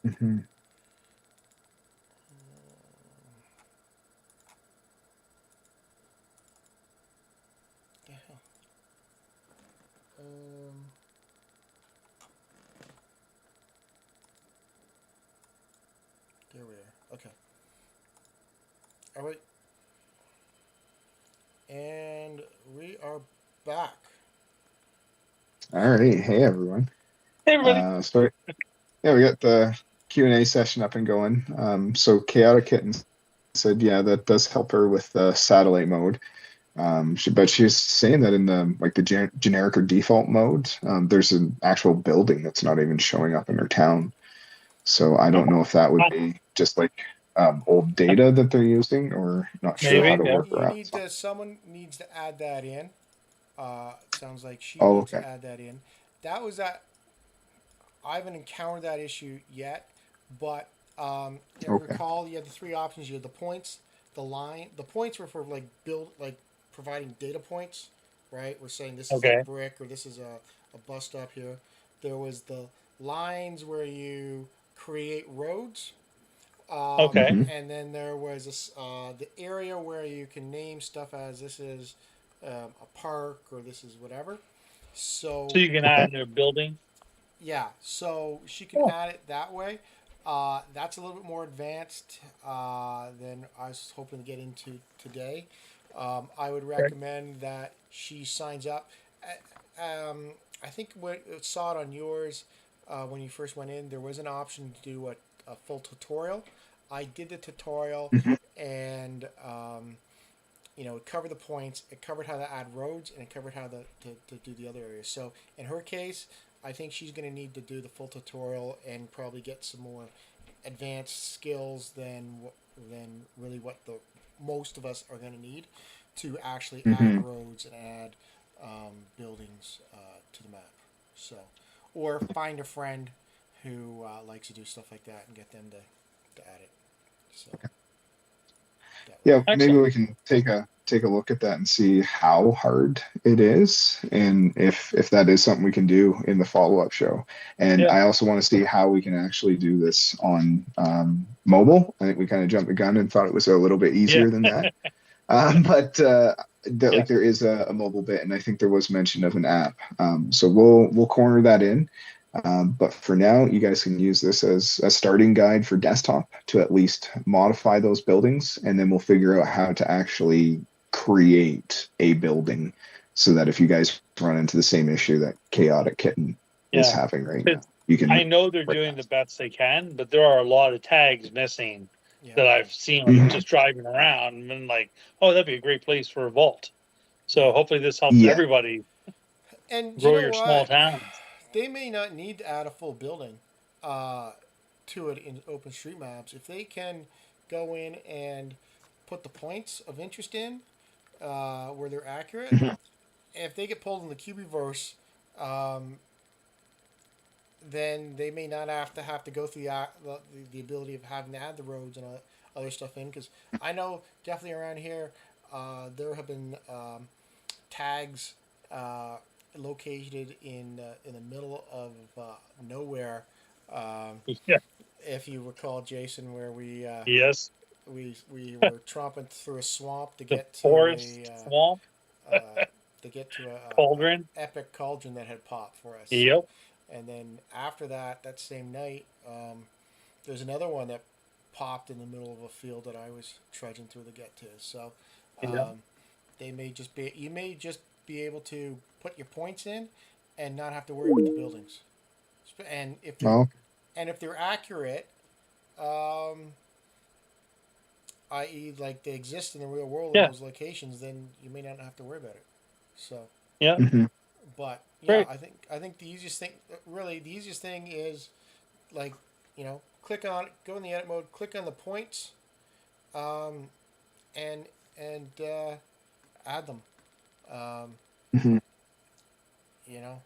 S3: Mhm.
S1: The hell? Um, there we are. Okay. All right. And we are back.
S3: All right. Hey, everyone.
S2: Hey, everybody.
S3: So yeah, we got the Q&A session up and going. So Chaotic Kitten said, yeah, that does help her with the satellite mode. But she's saying that in the like the generic or default mode, there's an actual building that's not even showing up in her town. So I don't know if that would be just like old data that they're using, or not sure how
S2: Maybe,
S3: to
S1: So
S2: yeah.
S3: work
S1: you
S3: around
S1: need
S3: something.
S1: to. Someone needs to add that in. Sounds like she
S3: Oh,
S1: needs
S3: okay.
S1: to add that in. That was that. I haven't encountered that issue yet, but if you
S3: Okay.
S1: recall, you had the three options. You had the points, the line. The points were for like providing data points, right? We're saying this is a
S2: Okay.
S1: brick or this is a bus stop here. There was the lines where you create roads,
S2: Okay.
S3: Hmm.
S1: and then there was the area where you can name stuff as this is a park or this is whatever.
S2: So
S1: So
S2: you can
S3: Okay.
S2: add a building.
S1: yeah, so she can
S2: Oh,
S1: add it that way. That's a little bit more advanced than I was hoping to get into today. I would
S2: okay.
S1: recommend that she signs up. I think when saw it on yours when you first went in, there was an option to do a full tutorial. I did the tutorial,
S3: Hmm.
S1: and it covered the points, it covered how to add roads, and it covered how to do the other areas. So in her case, I think she's going to need to do the full tutorial and probably get some more advanced skills than really what the most of us are going to need to actually add
S3: Hmm.
S1: roads and add buildings to the map. So, or find a friend who likes to do stuff like that and get them to add it. So that way.
S3: Yeah, maybe
S2: Excellent.
S3: we can take a look at that and see how hard it is, and if that is something we can do in the follow-up show. And
S2: Yeah.
S3: I also want to see how we can actually do this on mobile. I think we kind of jumped the gun and thought it was a little bit
S2: Yeah.
S3: easier than that. But that
S2: Yeah.
S3: like there is a mobile bit, and I think there was mention of an app. So we'll corner that in. But for now, you guys can use this as a starting guide for desktop to at least modify those buildings, and then we'll figure out how to actually create a building so that if you guys run into the same issue that Chaotic Kitten is
S2: Yeah.
S3: having right now,
S2: It's,
S3: you can
S2: I know they're
S3: right
S2: doing the
S3: past.
S2: best they can, but there are a lot of tags missing
S1: Yeah.
S2: that I've seen like
S3: Mhm.
S2: just driving around and been like, oh, that'd be a great place for a vault. So
S1: Yeah.
S2: hopefully this helps
S3: Yeah.
S2: everybody
S1: And you
S2: grow
S1: know
S2: your small
S1: what?
S2: towns.
S1: They may not need to add a full building uh, to it in OpenStreetMaps. If they can go in and put the points of interest in where they're accurate,
S3: Mhm.
S1: if they get pulled in the Cubieverse, um, then they may not have to go through the ability of having to add the roads and other stuff in. Because I know definitely around here there have been tags uh, located in the middle of nowhere. Um,
S2: Yeah.
S1: if you recall, Jason, where
S2: Yes.
S1: we were tromping through a swamp
S2: The forest swamp
S1: to get to
S2: cauldron.
S1: a epic cauldron that had popped for us. So,
S2: Yep.
S1: and then after that same night, there's another one that popped in the middle of a field that I was trudging through to get to. So,
S2: Yeah.
S1: um, you may just be able to put your points in and not have to worry about the buildings. And
S3: Well,
S1: if they're accurate, um, i.e., like they exist in the real world in
S2: Yeah.
S1: those locations, then you may not have to worry about it. So,
S2: Yeah.
S3: mhm.
S1: but yeah,
S2: Great.
S1: I think the easiest thing, really, the easiest thing is like click on go in the edit mode, click on the points, um, and add them. Um,
S3: Mhm.
S1: you know,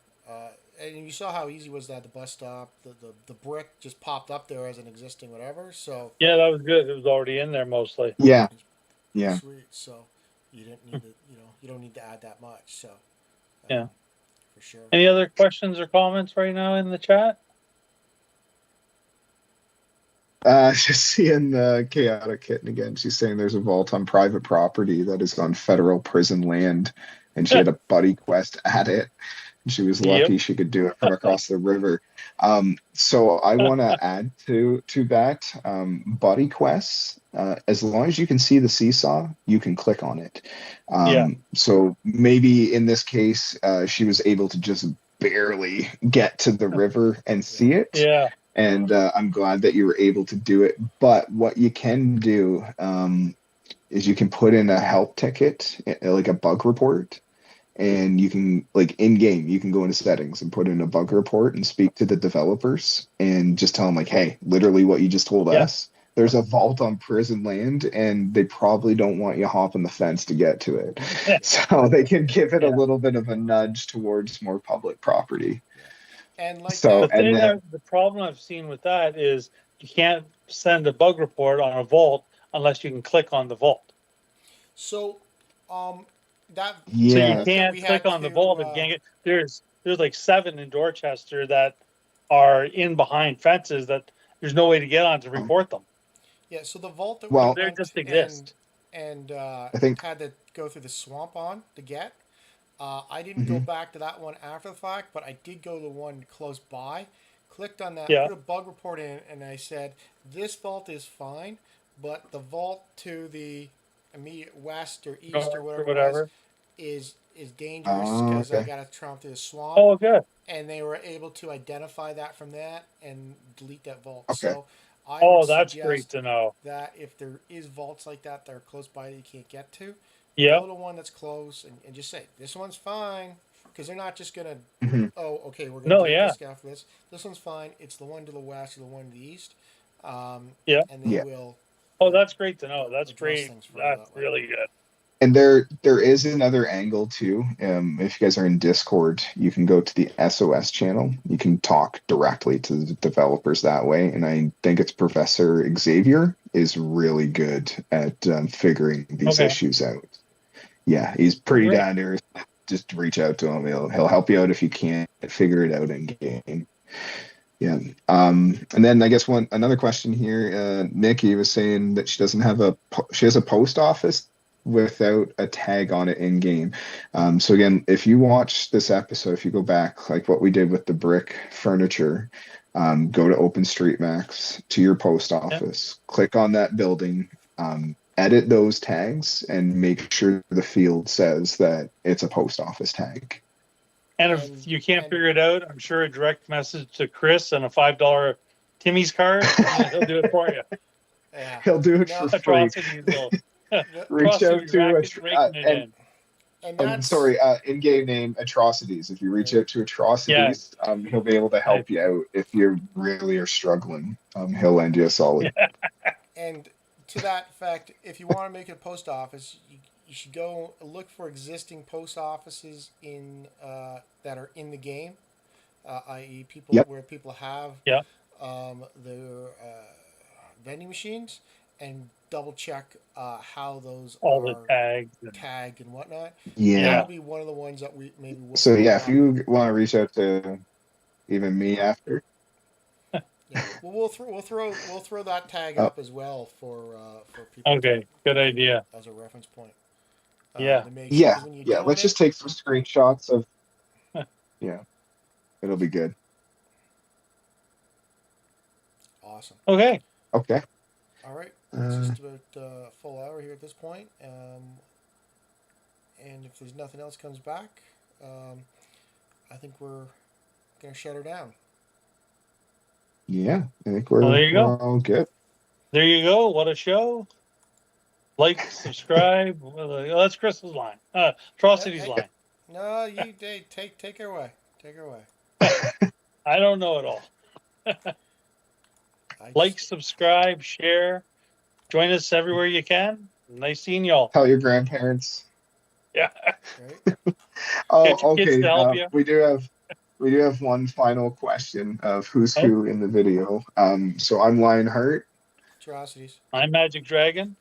S1: and you saw how easy was that the bus stop. The brick just popped up there as an existing whatever. So
S2: Yeah, that was good. It was already in there mostly.
S3: Yeah.
S1: it's pretty
S3: Yeah.
S1: sweet. So you didn't need to, you don't need to add that much. So
S2: Yeah.
S1: for sure.
S2: Any other questions or comments right now in the chat?
S3: Just seeing the chaotic kitten again. She's saying there's a vault on private property that is on federal prison land, and she had a buddy quest at it. She was
S2: Yep.
S3: lucky she could do it from across the river. So I want to add to that buddy quests. As long as you can see the seesaw, you can click on it. So maybe in this case, she was able to just barely get to the river and see it.
S2: Yeah.
S3: And I'm glad that you were able to do it. But what you can do is you can put in a help ticket, like a bug report, and you can, like, in game, you can go into settings and put in a bug report and speak to the developers and just tell them, like, hey, literally what you just told us. There's a vault on prison land, and they probably don't want you hopping the fence to get to it. So they can give it a little bit of a nudge towards more public property.
S1: And like
S3: So,
S1: that,
S3: and then
S2: the problem I've seen with that is you can't send a bug report on a vault unless you can click on the vault.
S1: so that
S2: So you
S3: yeah,
S2: can't
S1: we
S2: click
S1: had
S2: on the
S1: to,
S2: vault if you can't get. There's like 7 in Dorchester that are in behind fences that there's no way to get on to report them.
S1: yeah. So the vault that
S3: Well,
S1: we
S2: They
S1: went
S2: just exist.
S1: and
S3: I think
S1: had to go through the swamp on to get. I didn't go
S3: mhm.
S1: back to that one after the fact, but I did go to the one close by. Clicked on that,
S2: Yeah.
S1: put a bug report in, and I said, "This vault is fine, but the vault to the immediate west or east or
S2: Or
S1: whatever it was
S2: whatever.
S1: is dangerous because I
S3: Okay.
S1: got to tromp through the swamp."
S2: Oh, good.
S1: And they were able to identify that from that and delete that vault.
S3: Okay.
S1: So I
S2: Oh,
S1: would
S2: that's great
S1: suggest
S2: to know.
S1: that if there is vaults like that are close by that you can't get to,
S2: Yeah.
S1: go to one that's close and just say this one's fine, because they're not just gonna,
S3: Mhm.
S1: oh, okay, we're gonna
S2: No,
S1: delete
S2: yeah.
S1: this guy for this. This one's fine. It's the one to the west or the one to the east,
S2: Yeah.
S1: and they
S3: Yeah.
S1: will
S2: Oh, that's great to know. That's
S1: address
S2: great.
S1: things for you
S2: That's
S1: that way.
S2: really good.
S3: And there is another angle too. If you guys are in Discord, you can go to the SOS channel. You can talk directly to the developers that way. And I think it's Professor Xavier is really good at figuring these
S2: Okay.
S3: issues out. Yeah, he's
S2: Oh,
S3: pretty
S2: great.
S3: down there. Just reach out to him. He'll help you out if you can't figure it out in game. Yeah. And then I guess another question here. Nikki was saying that she doesn't have she has a post office without a tag on it in game. So again, if you watch this episode, if you go back, like what we did with the brick furniture, go to OpenStreetMap to your post office, click on that building, edit those tags, and make sure the field says that it's a post office tag.
S2: And if you can't figure it out, I'm sure a direct message to Chris and a $5 Timmy's card, and he'll do it for you.
S1: Yeah.
S3: He'll do it for free.
S2: Atrocities will.
S3: Reach out to
S2: raking it in.
S1: And that's
S3: in-game name Atrocities. If you reach out to Atrocities, he'll be able to help you out if you really are struggling. He'll lend you a solid.
S1: And to that fact, if you want to make a post office, you should go look for existing post offices in that are in the game, i.e., people where people have their vending machines, and double check how those
S2: all
S1: are
S2: the
S1: tagged and whatnot.
S3: Yeah.
S1: That'll be one of the ones that we maybe.
S3: So yeah, if you want to reach out to even me after.
S1: Yeah, well, we'll throw that tag up as well for people.
S2: Okay, good idea.
S1: As a reference point.
S2: Yeah.
S1: To make
S3: sure,
S1: when you
S3: yeah. Let's just take some screenshots of. Yeah, it'll be good.
S1: Awesome.
S2: Okay.
S3: Okay.
S1: All right. It's just about a full hour here at this point. And if there's nothing else comes back, I think we're gonna shut her down.
S3: Yeah, I think we're all good.
S2: There you go. What a show. Like, subscribe. That's Chris's line. Atrocity's line.
S1: No, you take her away. Take her away.
S2: I don't know it all. Like, subscribe, share. Join us everywhere you can. Nice seeing y'all.
S3: Tell your grandparents.
S2: Yeah.
S1: Right.
S3: Okay. We do have one final question of who's who in the video. So I'm Lionheart.
S1: Atrocities.
S2: I'm Magic Dragon.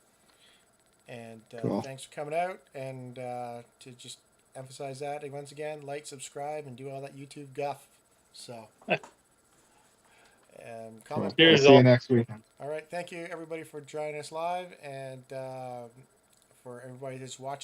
S1: And
S3: Cool.
S1: thanks for coming out. And to just emphasize that once again, like, subscribe, and do all that YouTube guff. So,
S3: Cool.
S1: comment
S3: We'll
S2: Cheers,
S1: below.
S3: see you
S2: all.
S3: next week.
S1: All right. Thank you, everybody, for joining us live, and for everybody that's watching